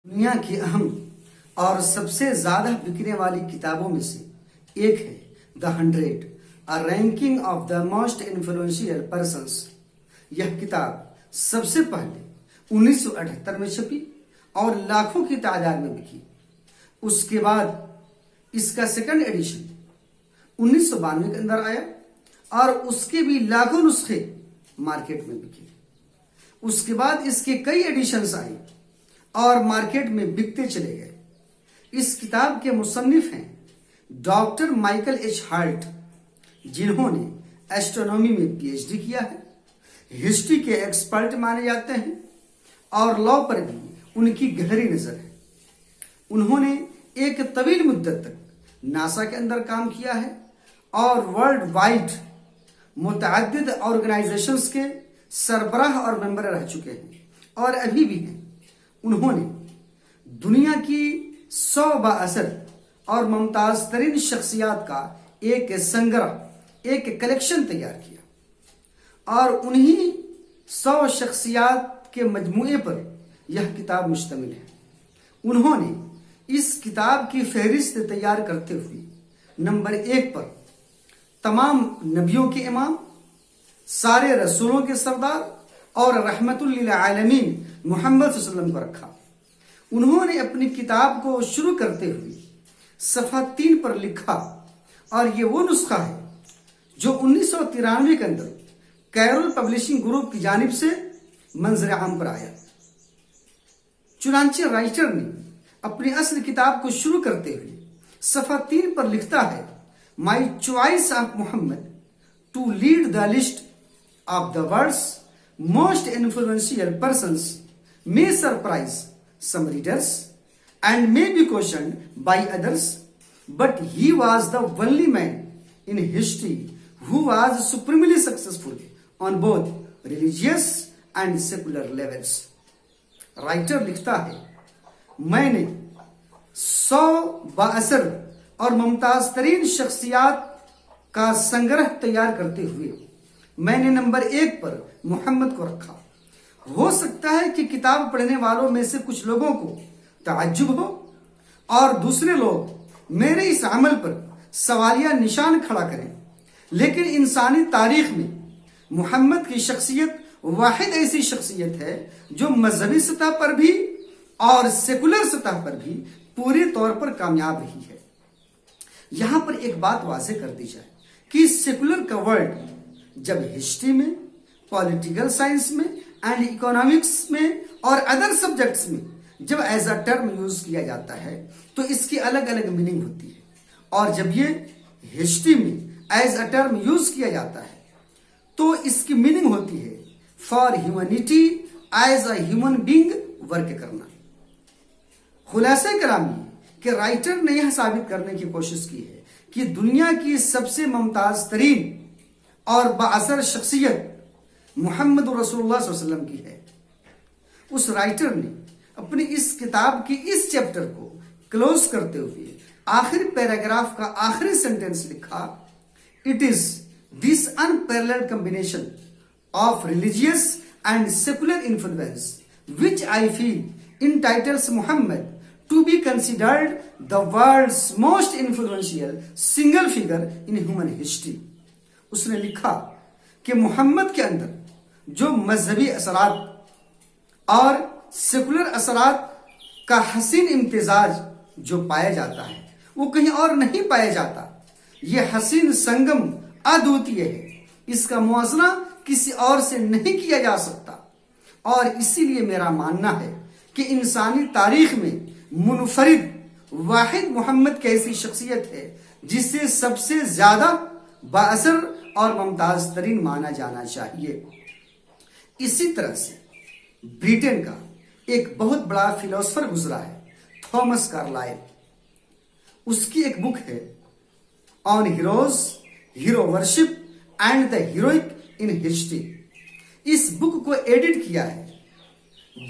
دنیا کی اہم اور سب سے زیادہ بکنے والی کتابوں میں سے ایک ہے the 100 ranking of the most influential persons. یہ کتاب سب سے پہلے 1978 میں چھپی اور لاکھوں کی تعداد میں بکی۔ اس کے بعد اس کا سیکنڈ ایڈیشن 1992 کے اندر آیا اور اس کے بھی لاکھوں نسخے مارکیٹ میں بکے۔ اس کے بعد اس کے کئی ایڈیشنز آئے اور مارکیٹ میں بکتے چلے گئے۔ اس کتاب کے مصنف ہیں ڈاکٹر مائیکل ایچ ہارٹ، جنہوں نے ایسٹرونومی میں پی ایچ ڈی کیا ہے، ہسٹری کے ایکسپرٹ مانے جاتے ہیں اور لا پر بھی ان کی گہری نظر ہے۔ انہوں نے ایک طویل مدت تک ناسا کے اندر کام کیا ہے اور ورلڈ وائڈ متعدد آرگنائزیشنز کے سربراہ اور ممبر رہ چکے ہیں اور ابھی بھی ہیں۔ انہوں نے دنیا کی 100 بااثر اور ممتاز ترین شخصیات کا ایک سنگرہ، ایک کلیکشن تیار کیا اور انہی 100 شخصیات کے مجموعے پر یہ کتاب مشتمل ہے۔ انہوں نے اس کتاب کی فہرست تیار کرتے ہوئے نمبر 1 پر تمام نبیوں کے امام، سارے رسولوں کے سردار اور رحمت للعالمین محمد صلی اللہ علیہ وسلم کو رکھا۔ انہوں نے اپنی کتاب کو شروع کرتے ہوئے صفحہ 3 پر لکھا، اور یہ وہ نسخہ ہے جو 1993 کے اندر کیرول پبلشنگ گروپ کی جانب سے منظر عام پر آیا۔ چنانچہ رائٹر نے اپنی اصل کتاب کو شروع کرتے ہوئے صفحہ 3 پر لکھتا ہے، my choice of Muhammad to lead the list of the world's most influential persons may surprise some readers and may be questioned by others, but he was the only man in history who was supremely successful on both religious and secular levels. Writer لکھتا ہے، میں نے 100 بااثر اور ممتاز ترین شخصیات کا سنگرہ تیار کرتے ہوئے میں نے نمبر 1 پر محمد کو رکھا۔ ہو سکتا ہے کہ کتاب پڑھنے والوں میں سے کچھ لوگوں کو تعجب ہو اور دوسرے لوگ میرے اس عمل پر سوالیہ نشان کھڑا کریں، لیکن انسانی تاریخ میں محمد کی شخصیت واحد ایسی شخصیت ہے جو مذہبی سطح پر بھی اور سیکولر سطح پر بھی پورے طور پر کامیاب رہی ہے۔ یہاں پر ایک بات واضح کر دی جائے کہ سیکولر کا ورڈ جب ہسٹری میں، پولیٹیکل سائنس میں اینڈ اکنامکس میں اور ادر سبجیکٹس میں جب ایز اے ٹرم یوز کیا جاتا ہے تو اس کی الگ الگ میننگ ہوتی ہے، اور جب یہ ہسٹری میں ایز اے ٹرم یوز کیا جاتا ہے تو اس کی میننگ ہوتی ہے for humanity as a human being work کرنا۔ خلاصہ کلام یہ کہ رائٹر نے یہ ثابت کرنے کی کوشش کی ہے کہ دنیا کی سب سے ممتاز ترین اور بااثر شخصیت محمد رسول اللہ صلی اللہ علیہ وسلم کی ہے۔ اس رائٹر نے اپنی اس کتاب کی اس چیپٹر کو کلوز کرتے ہوئے آخری پیراگراف کا آخری سینٹنس لکھا، it is this unparalleled combination of religious and secular influence which I feel entitles Muhammad to be considered the world's most influential single figure in human history۔ اس نے لکھا کہ محمد کے اندر جو مذہبی اثرات اور سیکولر اثرات کا حسین امتزاج جو پایا جاتا ہے وہ کہیں اور نہیں پایا جاتا۔ یہ حسین سنگم ادوتیہ ہے، اس کا موازنہ کسی اور سے نہیں کیا جا سکتا، اور اسی لیے میرا ماننا ہے کہ انسانی تاریخ میں منفرد واحد محمد کی ایسی شخصیت ہے جسے سب سے زیادہ بااثر اور ممتاز ترین مانا جانا چاہیے۔ اسی طرح سے بریٹن کا ایک بہت بڑا فلاسفر گزرا ہے، تھامس کارلائل۔ اس کی ایک بک ہے on heroes, hero worship and the heroic in history. اس بک کو ایڈٹ کیا ہے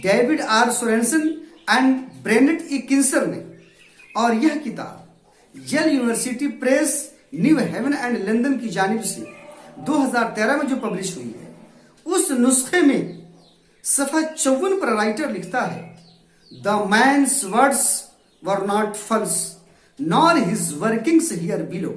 David R Sorensen and Brandt E Kinser نے، اور یہ کتاب Yale University Press New Haven and London کی جانب سے 2013 میں جو پبلش ہوئی ہے، اس نسخے میں صفحہ 54 پر رائٹر لکھتا ہے، The man's words were not false, nor his workings here below.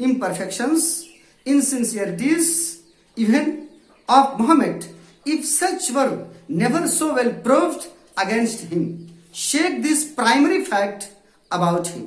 imperfections, insincerities even of Muhammad, if such were never so well proved against him, shake this primary fact about him.